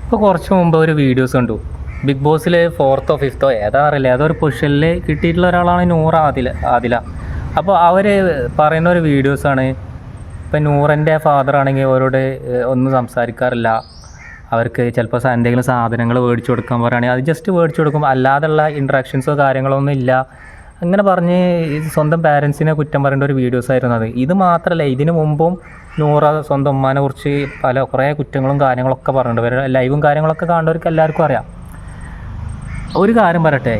ഇപ്പോൾ കുറച്ച് മുമ്പ് ഒരു വീഡിയോസ് കണ്ടു. ബിഗ് ബോസിൽ 4th or 5th ഏതാ അറിയില്ല, ഏതൊരു പൊസിഷനിൽ കിട്ടിയിട്ടുള്ള ഒരാളാണ് നൂറ ആദില. അപ്പോൾ അവർ പറയുന്ന ഒരു വീഡിയോസാണ്. ഇപ്പം നൂറിൻ്റെ ഫാദർ ആണെങ്കിൽ അവരോട് ഒന്നും സംസാരിക്കാറില്ല. അവർക്ക് ചിലപ്പോൾ എന്തെങ്കിലും സാധനങ്ങൾ മേടിച്ചു കൊടുക്കാൻ പറയുകയാണെങ്കിൽ അത് ജസ്റ്റ് മേടിച്ചു കൊടുക്കും, അല്ലാതെയുള്ള ഇൻട്രാക്ഷൻസോ കാര്യങ്ങളോ ഒന്നും ഇല്ല. അങ്ങനെ പറഞ്ഞ് സ്വന്തം പാരൻസിനെ കുറ്റം പറയേണ്ട ഒരു വീഡിയോസ് ആയിരുന്നു അത്. ഇത് മാത്രമല്ല, ഇതിനു മുമ്പും നൂറ സ്വന്തം ഉമ്മാനെ കുറിച്ച് കുറേ കുറ്റങ്ങളും കാര്യങ്ങളൊക്കെ പറഞ്ഞിട്ടുണ്ട്. ലൈവും കാര്യങ്ങളൊക്കെ കാണുന്നവർക്ക് എല്ലാവർക്കും അറിയാം. ഒരു കാര്യം പറയട്ടെ,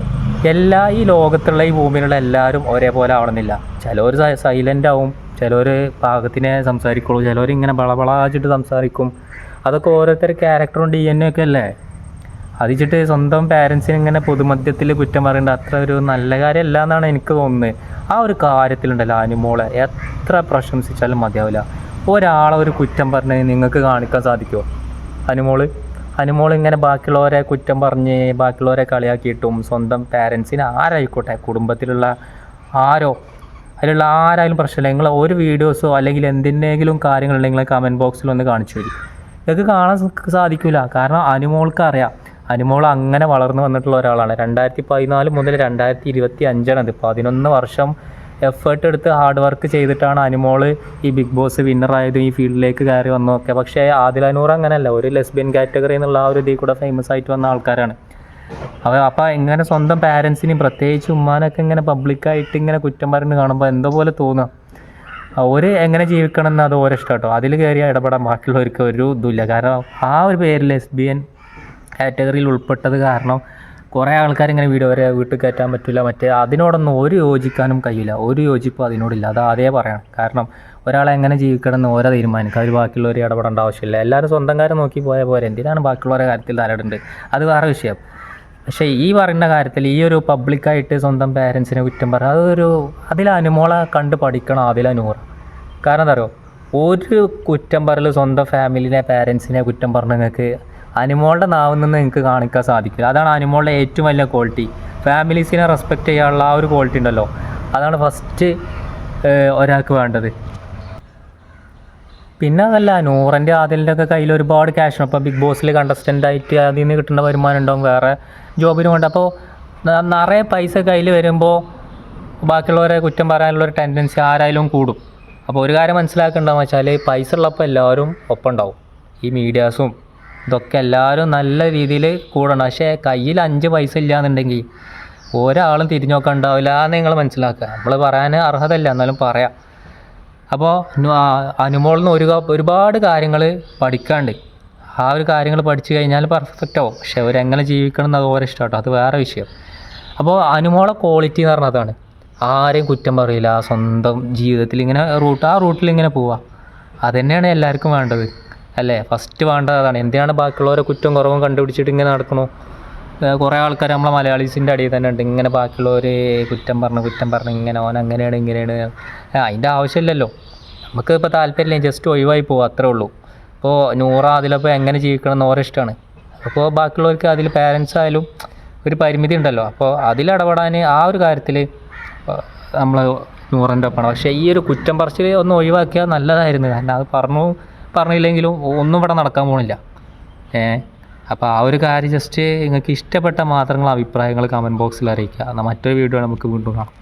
ഈ ലോകത്തുള്ള ഈ ഭൂമിയിലുള്ള എല്ലാവരും ഒരേപോലെ ആവണമെന്നില്ല. ചിലവർ സൈലൻ്റ് ആവും, ചിലവർ പാകത്തിനെ സംസാരിക്കുള്ളൂ, ചിലവർ ഇങ്ങനെ ബളബളാച്ചിട്ട് സംസാരിക്കും. അതൊക്കെ ഓരോരുത്തർ ക്യാരക്ടറും DNA ഒക്കെ അല്ലേ. അതിച്ചിട്ട് സ്വന്തം പാരൻസിന് ഇങ്ങനെ പൊതുമധ്യത്തിൽ കുറ്റം പറയേണ്ട അത്ര ഒരു നല്ല കാര്യമല്ല എന്നാണ് എനിക്ക് തോന്നുന്നത്. ആ ഒരു കാര്യത്തിലുണ്ടല്ലോ, അനുമോളെ എത്ര പ്രശംസിച്ചാലും മതിയാവില്ല. ഒരാളെ ഒരു കുറ്റം പറഞ്ഞ് നിങ്ങൾക്ക് കാണിക്കാൻ സാധിക്കുമോ? അനുമോൾ ഇങ്ങനെ ബാക്കിയുള്ളവരെ കുറ്റം പറഞ്ഞ് ബാക്കിയുള്ളവരെ കളിയാക്കിയിട്ടും സ്വന്തം പാരൻസിന് ആരായിക്കോട്ടെ, കുടുംബത്തിലുള്ള അതിലുള്ള ആരായാലും പ്രശ്നമില്ല. നിങ്ങൾ ഒരു വീഡിയോസോ അല്ലെങ്കിൽ എന്തിൻ്റെങ്കിലും കാര്യങ്ങളുണ്ടെങ്കിൽ കമൻറ്റ് ബോക്സിൽ ഒന്ന് കാണിച്ചു തരും. ഇതൊക്കെ കാണാൻ സാധിക്കില്ല. കാരണം അനുമോൾക്ക് അറിയാം, അനുമോൾ അങ്ങനെ വളർന്നു വന്നിട്ടുള്ള ഒരാളാണ്. 2014 മുതൽ 2025 അത് 11 വർഷം എഫേർട്ട് എടുത്ത് ഹാർഡ് വർക്ക് ചെയ്തിട്ടാണ് അനുമോൾ ഈ ബിഗ് ബോസ് വിന്നറായതും ഈ ഫീൽഡിലേക്ക് കയറി വന്നതൊക്കെ. പക്ഷേ ആദില നൂർ അങ്ങനെയല്ല, ഒരു ലെസ്ബിയൻ കാറ്റഗറി എന്നുള്ള ആ ഒരു ഇതിൽ കൂടെ ഫേമസ് ആയിട്ട് വന്ന ആൾക്കാരാണ്. അപ്പോൾ ഇങ്ങനെ സ്വന്തം പാരൻസിനെയും പ്രത്യേകിച്ച് ഉമ്മാനൊക്കെ ഇങ്ങനെ പബ്ലിക്കായിട്ട് ഇങ്ങനെ കുറ്റം പറഞ്ഞ് കാണുമ്പോൾ എന്തോ പോലെ തോന്നുക. ഒരു എങ്ങനെ ജീവിക്കണം എന്ന് അത് ഓരോ ഇഷ്ടം കേട്ടോ. അതിൽ കയറി ഇടപെടാൻ ബാക്കിയുള്ളവർക്ക് ഒരു ഇതുമില്ല. കാരണം ആ ഒരു പേര് ലെസ്ബിയൻ കാറ്റഗറിയിൽ ഉൾപ്പെട്ടത് കാരണം കുറേ ആൾക്കാർ ഇങ്ങനെ വീട്ടിൽ കയറ്റാൻ പറ്റില്ല, അതിനോടൊന്നും ഒരു യോജിക്കാനും കഴിയില്ല. ഒരു യോജിപ്പും അതിനോടില്ല. അത് ആദ്യമേ പറയണം. കാരണം ഒരാളെ എങ്ങനെ ജീവിക്കണം എന്ന് ഓരോ തീരുമാനിക്കുക. അവർ ബാക്കിയുള്ളവർ ഇടപെടേണ്ട ആവശ്യമില്ല. എല്ലാവരും സ്വന്തം കാര്യം നോക്കി പോയാൽ പോരെ. എന്തിനാണ് ബാക്കിയുള്ളവരുടെ കാര്യത്തിൽ തലയിടുന്നത്? അത് വേറെ വിഷയം. പക്ഷേ ഈ പറയുന്ന കാര്യത്തിൽ ഈ ഒരു പബ്ലിക്കായിട്ട് സ്വന്തം പാരൻസിനെ കുറ്റം പറയുക, അതിൽ അനുമോളെ കണ്ട് പഠിക്കണം ആദില നൂർ. കാരണം എന്താ പറയുക, ഒരു കുറ്റം പറയൽ സ്വന്തം ഫാമിലിനെ പാരൻസിനെ കുറ്റം പറഞ്ഞ നിങ്ങൾക്ക് അനുമോളുടെ നാവിൽ നിന്ന് നിങ്ങൾക്ക് കാണിക്കാൻ സാധിക്കില്ല. അതാണ് അനുമോളുടെ ഏറ്റവും വലിയ ക്വാളിറ്റി. ഫാമിലീസിനെ റെസ്പെക്റ്റ് ചെയ്യാനുള്ള ആ ഒരു ക്വാളിറ്റി ഉണ്ടല്ലോ, അതാണ് ഫസ്റ്റ് ഒരാൾക്ക് വേണ്ടത്. പിന്നെ അതല്ല, നൂറിൻ്റെ ആദിലിൻ്റെ ഒക്കെ കയ്യിൽ ഒരുപാട് ക്യാഷ് ഉണ്ട്. അപ്പോൾ ബിഗ് ബോസിൽ കണ്ടസ്റ്റൻ്റായിട്ട് അതിൽ നിന്ന് കിട്ടുന്ന വരുമാനം ഉണ്ടാവും, വേറെ ജോബിനും ഉണ്ട്. അപ്പോൾ നിറയെ പൈസ കയ്യിൽ വരുമ്പോൾ ബാക്കിയുള്ളവരെ കുറ്റം പറയാനുള്ളൊരു ടെൻഡൻസി ആരായാലും കൂടും. അപ്പോൾ ഒരു കാര്യം മനസ്സിലാക്കേണ്ടതെന്ന് വെച്ചാൽ, പൈസ ഉള്ളപ്പോൾ എല്ലാവരും ഒപ്പം ഉണ്ടാവും. ഈ മീഡിയാസും ഇതൊക്കെ എല്ലാവരും നല്ല രീതിയിൽ കൂടണം. പക്ഷേ കയ്യിൽ 5 പൈസ ഇല്ലയെന്നുണ്ടെങ്കിൽ ഒരാളും തിരിഞ്ഞു നോക്കാൻ ഉണ്ടാവില്ല എന്ന് നിങ്ങൾ മനസ്സിലാക്കുക. നമ്മൾ പറയാൻ അർഹതയില്ല, എന്നാലും പറയാം. അപ്പോൾ അനുമോളിൽ നിന്ന് ഒരുപാട് കാര്യങ്ങൾ പഠിക്കാണ്ട്. ആ ഒരു കാര്യങ്ങൾ പഠിച്ചു കഴിഞ്ഞാൽ പെർഫെക്റ്റ് ആവും. പക്ഷെ അവരെങ്ങനെ ജീവിക്കണം എന്ന് ഓരോ ഇഷ്ടം കേട്ടോ, അത് വേറെ വിഷയം. അപ്പോൾ അനുമോളെ ക്വാളിറ്റി എന്ന് പറഞ്ഞാൽ അതാണ്. ആരെയും കുറ്റം പറയില്ല, സ്വന്തം ജീവിതത്തിൽ ഇങ്ങനെ റൂട്ടിൽ ഇങ്ങനെ പോവുക. അതുതന്നെയാണ് എല്ലാവർക്കും വേണ്ടത് അല്ലേ? ഫസ്റ്റ് വേണ്ടത് അതാണ്. എന്തിനാണ് ബാക്കിയുള്ളവരെ കുറ്റം കുറവും കണ്ടുപിടിച്ചിട്ട് ഇങ്ങനെ നടക്കണു? കുറേ ആൾക്കാർ നമ്മളെ മലയാളീസിൻ്റെ അടിയിൽ തന്നെ ഉണ്ട്, ഇങ്ങനെ ബാക്കിയുള്ളവർ കുറ്റം പറഞ്ഞ് ഇങ്ങനെ ഓൻ അങ്ങനെയാണ് ഇങ്ങനെയാണ്. അതിൻ്റെ ആവശ്യമില്ലല്ലോ. നമുക്ക് ഇപ്പോൾ താല്പര്യമില്ല, ജസ്റ്റ് ഒഴിവായി പോകും, അത്രേ ഉള്ളൂ. ഇപ്പോൾ അതിലപ്പോൾ എങ്ങനെ ജീവിക്കണം എന്ന് ഓരോ ഇഷ്ടമാണ്. അപ്പോൾ ബാക്കിയുള്ളവർക്ക് അതിൽ പാരൻസ് ആയാലും ഒരു പരിമിതി ഉണ്ടല്ലോ. അപ്പോൾ അതിലിടപെടാൻ ആ ഒരു കാര്യത്തിൽ നമ്മൾ നൂറിൻ്റെ ഒപ്പമാണ്. പക്ഷേ ഈ ഒരു കുറ്റം പറച്ചിൽ ഒന്ന് ഒഴിവാക്കിയാൽ നല്ലതായിരുന്നു. കാരണം അത് പറഞ്ഞില്ലെങ്കിലും ഒന്നും ഇവിടെ നടക്കാൻ പോണില്ല. അപ്പോൾ ആ ഒരു കാര്യം ജസ്റ്റ് നിങ്ങൾക്ക് ഇഷ്ടപ്പെട്ട മാത്രങ്ങൾ അഭിപ്രായങ്ങൾ കമൻറ്റ് ബോക്സിൽ അറിയിക്കുക. എന്നാൽ മറ്റൊരു വീഡിയോ നമുക്ക് വീണ്ടും കാണാം.